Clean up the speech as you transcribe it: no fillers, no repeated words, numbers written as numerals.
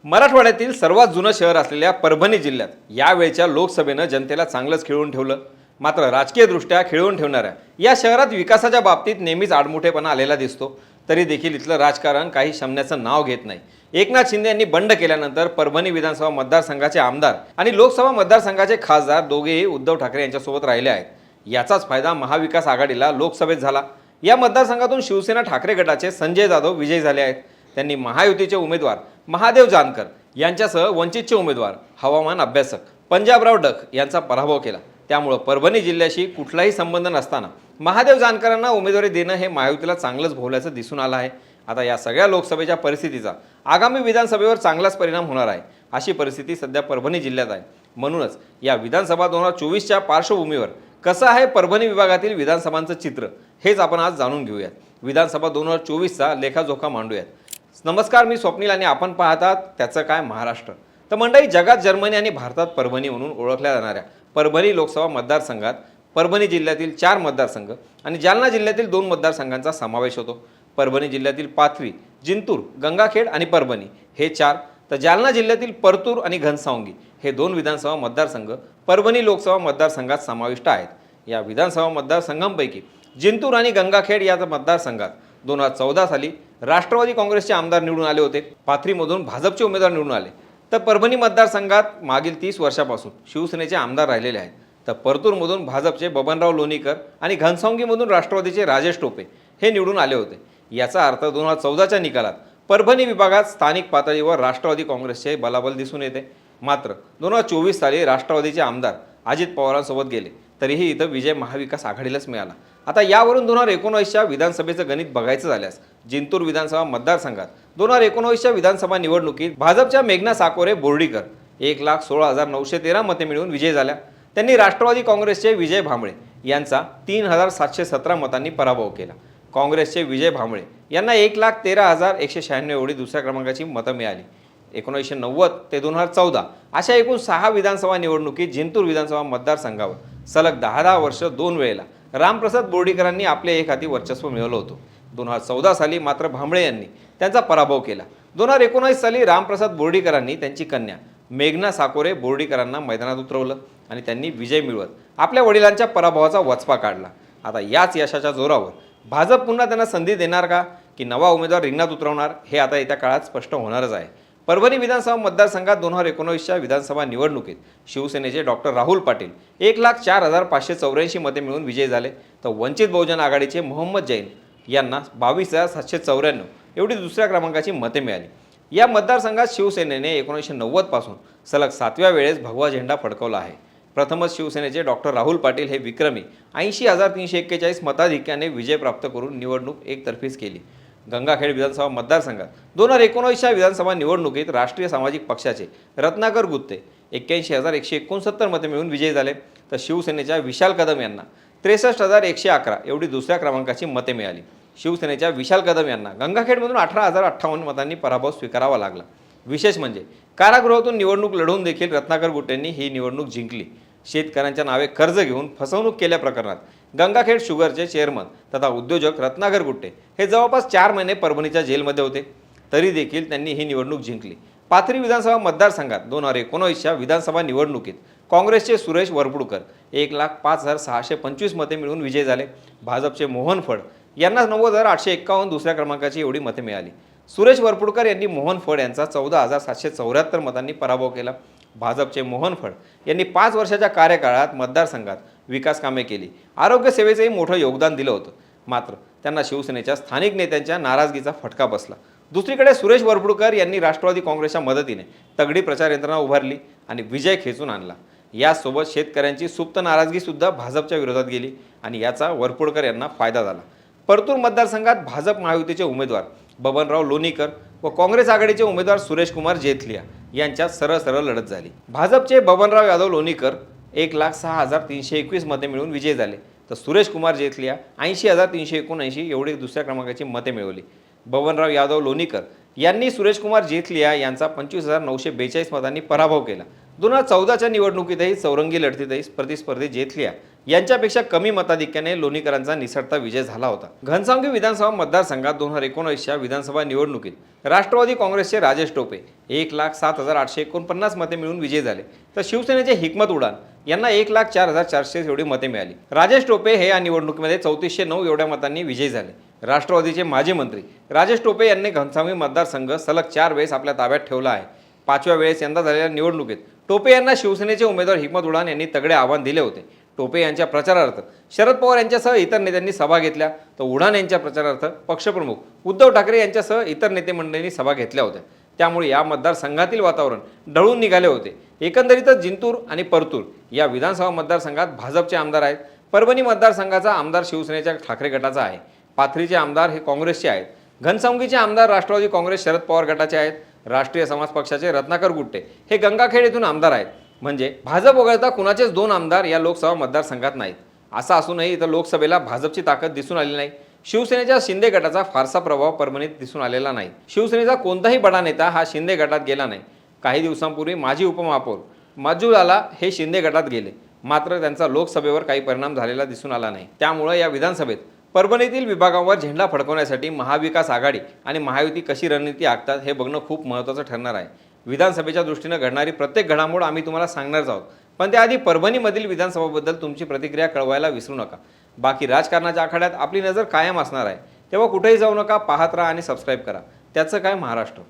मराठवाड्यातील सर्वात जुनं शहर असलेल्या परभणी जिल्ह्यात यावेळच्या लोकसभेनं जनतेला चांगलंच खिळवून ठेवलं. मात्र राजकीयदृष्ट्या खिळवून ठेवणाऱ्या या शहरात विकासाच्या बाबतीत नेहमीच आडमुठेपणा आलेला दिसतो. तरी देखील इथलं राजकारण काही शमण्याचं नाव घेत नाही. एकनाथ शिंदे यांनी बंड केल्यानंतर परभणी विधानसभा मतदारसंघाचे आमदार आणि लोकसभा मतदारसंघाचे खासदार दोघेही उद्धव ठाकरे यांच्यासोबत राहिले आहेत. याचाच फायदा महाविकास आघाडीला लोकसभेत झाला. या मतदारसंघातून शिवसेना ठाकरे गटाचे संजय जाधव विजयी झाले आहेत. त्यांनी महायुतीचे उमेदवार महादेव जानकर यांच्यासह वंचितचे उमेदवार हवामान अभ्यासक पंजाबराव डक यांचा पराभव केला. त्यामुळे परभणी जिल्ह्याशी कुठलाही संबंध नसताना महादेव जानकरांना उमेदवारी देणं हे महायुतीला चांगलंच भोवल्याचं दिसून आलं आहे. आता या सगळ्या लोकसभेच्या परिस्थितीचा आगामी विधानसभेवर चांगलाच परिणाम होणार आहे, अशी परिस्थिती सध्या परभणी जिल्ह्यात आहे. म्हणूनच या विधानसभा 2024च्या पार्श्वभूमीवर कसं आहे परभणी विभागातील विधानसभांचं चित्र हेच आपण आज जाणून घेऊयात. विधानसभा 2024चा लेखाजोखा मांडूयात. नमस्कार, मी स्वप्नील आणि आपण पाहतात त्याचं काय महाराष्ट्र. तर मंडळी, जगात जर्मनी आणि भारतात परभणी म्हणून ओळखल्या जाणाऱ्या परभणी लोकसभा मतदारसंघात परभणी जिल्ह्यातील 4 मतदारसंघ आणि जालना जिल्ह्यातील 2 मतदारसंघांचा समावेश होतो. परभणी जिल्ह्यातील पाथरी, जिंतूर, गंगाखेड आणि परभणी हे 4, तर जालना जिल्ह्यातील परतूर आणि घनसावंगी हे 2 विधानसभा मतदारसंघ परभणी लोकसभा मतदारसंघात समाविष्ट आहेत. या विधानसभा मतदारसंघांपैकी जिंतूर आणि गंगाखेड या मतदारसंघात 2014 साली राष्ट्रवादी काँग्रेसचे आमदार निवडून आले होते. पाथरीमधून भाजपचे उमेदवार निवडून आले. तर परभणी मतदारसंघात मागील 30 वर्षापासून शिवसेनेचे आमदार राहिलेले आहेत. तर परतूरमधून भाजपचे बबनराव लोणीकर आणि घनसावंगीमधून राष्ट्रवादीचे राजेश टोपे हे निवडून आले होते. याचा अर्थ 2014च्या निकालात परभणी विभागात स्थानिक पातळीवर राष्ट्रवादी काँग्रेसचे बलाबल दिसून येते. मात्र 2024 साली राष्ट्रवादीचे आमदार अजित पवारांसोबत गेले, तरीही इथं विजय महाविकास आघाडीलाच मिळाला. आता यावरून 2019च्या विधानसभेचं गणित बघायचं झाल्यास जिंतूर विधानसभा मतदारसंघात 2019च्या विधानसभा निवडणुकीत भाजपच्या मेघना साकोरे बोर्डीकर 1,16,913 मते मिळवून विजयी झाल्या. त्यांनी राष्ट्रवादी काँग्रेसचे विजय भांबळे यांचा 3,717 मतांनी पराभव केला. काँग्रेसचे विजय भांबळे यांना 1,13,196 एवढी दुसऱ्या क्रमांकाची मतं मिळाली. 1990 ते 2014 अशा एकूण 6 विधानसभा निवडणुकीत जिंतूर विधानसभा मतदारसंघावर सलग 10 वर्ष 2 वेळेला रामप्रसाद बोर्डीकरांनी आपले एक हाती वर्चस्व मिळवलं होतं. 2014 साली मात्र भांबळे यांनी त्यांचा पराभव केला. 2019 साली रामप्रसाद बोर्डीकरांनी त्यांची कन्या मेघना साकोरे बोर्डीकरांना मैदानात उतरवलं आणि त्यांनी विजय मिळवत आपल्या वडिलांच्या पराभवाचा वचपा काढला. आता याच यशाच्या जोरावर भाजप पुन्हा त्यांना संधी देणार का, की नवा उमेदवार रिंगणात उतरवणार, हे आता येत्या काळात स्पष्ट होणारच आहे. परभणी विधानसभा मतदारसंघात 2019च्या विधानसभा निवडणुकीत शिवसेनेचे डॉक्टर राहुल पाटील 1,04,584 मते मिळवून विजयी झाले. तर वंचित बहुजन आघाडीचे मोहम्मद जैन यांना 22,794 एवढी दुसऱ्या क्रमांकाची मते मिळाली. या मतदारसंघात शिवसेनेने 1990 पासून सलग 7व्या वेळेस भगवा झेंडा फडकवला आहे. प्रथमच शिवसेनेचे डॉक्टर राहुल पाटील हे विक्रमी 80,341 मताधिक्याने विजय प्राप्त करून निवडणूक एकतर्फीच केली. गंगाखेड विधानसभा मतदारसंघात 2019च्या विधानसभा निवडणुकीत राष्ट्रीय सामाजिक पक्षाचे रत्नाकर गुत्ते 81,169 मते मिळवून विजयी झाले. तर शिवसेनेच्या विशाल कदम यांना 63,111 एवढी दुसऱ्या क्रमांकाची मते मिळाली. शिवसेनेच्या विशाल कदम यांना गंगाखेडमधून 18,058 मतांनी पराभव स्वीकारावा लागला. विशेष म्हणजे कारागृहातून निवडणूक लढवून देखील रत्नाकर गुट्टेंनी ही निवडणूक जिंकली. शेतकऱ्यांच्या नावे कर्ज घेऊन फसवणूक केल्या प्रकरणात गंगाखेड शुगरचे चेअरमन तथा उद्योजक रत्नाकर गुट्टे हे जवळपास 4 महिने परभणीच्या जेलमध्ये होते. तरी देखील त्यांनी ही निवडणूक जिंकली. पाथरी विधानसभा मतदारसंघात 2019च्या विधानसभा निवडणुकीत काँग्रेसचे सुरेश वरपुडकर 1,05,625 मते मिळवून विजयी झाले. भाजपचे मोहन फड यांना 90,851 दुसऱ्या क्रमांकाची एवढी मते मिळाली. सुरेश वरपुडकर यांनी मोहन फड यांचा 14,774 मतांनी पराभव केला. भाजपचे मोहन फड यांनी 5 वर्षाच्या कार्यकाळात मतदारसंघात विकास कामे केली, आरोग्य सेवेचंही मोठं योगदान दिलं होतं. मात्र त्यांना शिवसेनेच्या स्थानिक नेत्यांच्या नाराजगीचा फटका बसला. दुसरीकडे सुरेश वरपुडकर यांनी राष्ट्रवादी काँग्रेसच्या मदतीने तगडी प्रचार यंत्रणा उभारली आणि विजय खेचून आणला. यासोबत शेतकऱ्यांची सुप्त नाराजगीसुद्धा भाजपच्या विरोधात गेली आणि याचा वरपुडकर यांना फायदा झाला. परतूर मतदारसंघात भाजप महायुतीचे उमेदवार बबनराव लोणीकर व काँग्रेस आघाडीचे उमेदवार सुरेशकुमार जेथलिया यांच्यात सरळ लढत झाली. भाजपचे बबनराव यादव लोणीकर 1,06,321 मते मिळवून विजयी झाले. तर सुरेशकुमार जेथलिया 80,379 एवढी दुसऱ्या क्रमांकाची मते मिळवली. बबनराव यादव लोणीकर यांनी सुरेशकुमार जेथलिया यांचा 25,942 मतांनी पराभव केला. 2014च्या निवडणुकीतही चौरंगी लढतीतही प्रतिस्पर्धी जेथलिया यांच्यापेक्षा कमी मताधिक्याने लोणीकरांचा निसटता विजय झाला होता. घनसावंगी विधानसभा मतदारसंघात 2019च्या विधानसभा निवडणुकीत राष्ट्रवादी काँग्रेसचे राजेश टोपे 1,07,849 मते मिळून विजयी झाले, तर शिवसेनेचे हिकमत उडान यांना 1,04,400 एवढी मते मिळाली. राजेश टोपे हे या निवडणुकीमध्ये 3409 एवढ्या मतांनी विजयी झाले. राष्ट्रवादीचे माजी मंत्री राजेश टोपे यांनी घनसावंगी मतदारसंघ सलग 4 वेळेस आपल्या ताब्यात ठेवला आहे. 5व्या वेळेस यंदा झालेल्या निवडणुकीत टोपे यांना शिवसेनेचे उमेदवार हिकमत उडान यांनी तगडे आव्हान दिले होते. टोपे यांच्या प्रचारार्थ शरद पवार यांच्यासह इतर नेत्यांनी सभा घेतल्या, तर उडान यांच्या प्रचारार्थ पक्षप्रमुख उद्धव ठाकरे यांच्यासह इतर नेते मंडळींनी सभा घेतल्या होत्या. त्यामुळे या मतदारसंघातील वातावरण ढळून निघाले होते. एकंदरीतच जिंतूर आणि परतूर या विधानसभा मतदारसंघात भाजपचे आमदार आहेत. परभणी मतदारसंघाचा आमदार शिवसेनेच्या ठाकरे गटाचा आहे. पाथरीचे आमदार हे काँग्रेसचे आहेत. घनसावंगीचे आमदार राष्ट्रवादी काँग्रेस शरद पवार गटाचे आहेत. राष्ट्रीय समाज पक्षाचे रत्नाकर गुट्टे हे गंगाखेड येथून आमदार आहेत. म्हणजे भाजप वगळता कुणाचेच 2 आमदार या लोकसभा मतदारसंघात नाहीत. असं असूनही इथं लोकसभेला भाजपची ताकद दिसून आली नाही. शिवसेनेच्या शिंदे गटाचा फारसा प्रभाव परभणीत दिसून आलेला नाही. शिवसेनेचा कोणताही बडा नेता हा शिंदे गटात गेला नाही. काही दिवसांपूर्वी माजी उपमहापौर माजूलाला हे शिंदे गटात गेले, मात्र त्यांचा लोकसभेवर काही परिणाम झालेला दिसून आला नाही. त्यामुळे या विधानसभेत परभणीतील विभागांवर झेंडा फडकवण्यासाठी महाविकास आघाडी आणि महायुती कशी रणनीती आखतात हे बघणं खूप महत्त्वाचं ठरणार आहे. विधानसभेच्या दृष्टीनं घडणारी प्रत्येक घडामोड आम्ही तुम्हाला सांगणारच आहोत, पण त्याआधी परभणीमधील विधानसभाबद्दल तुमची प्रतिक्रिया कळवायला विसरू नका. बाकी राजकारणाच्या आखाड्यात आपली नजर कायम असणार आहे, तेव्हा कुठेही जाऊ नका, पाहत राहा आणि सबस्क्राईब करा. त्याचं काय महाराष्ट्र.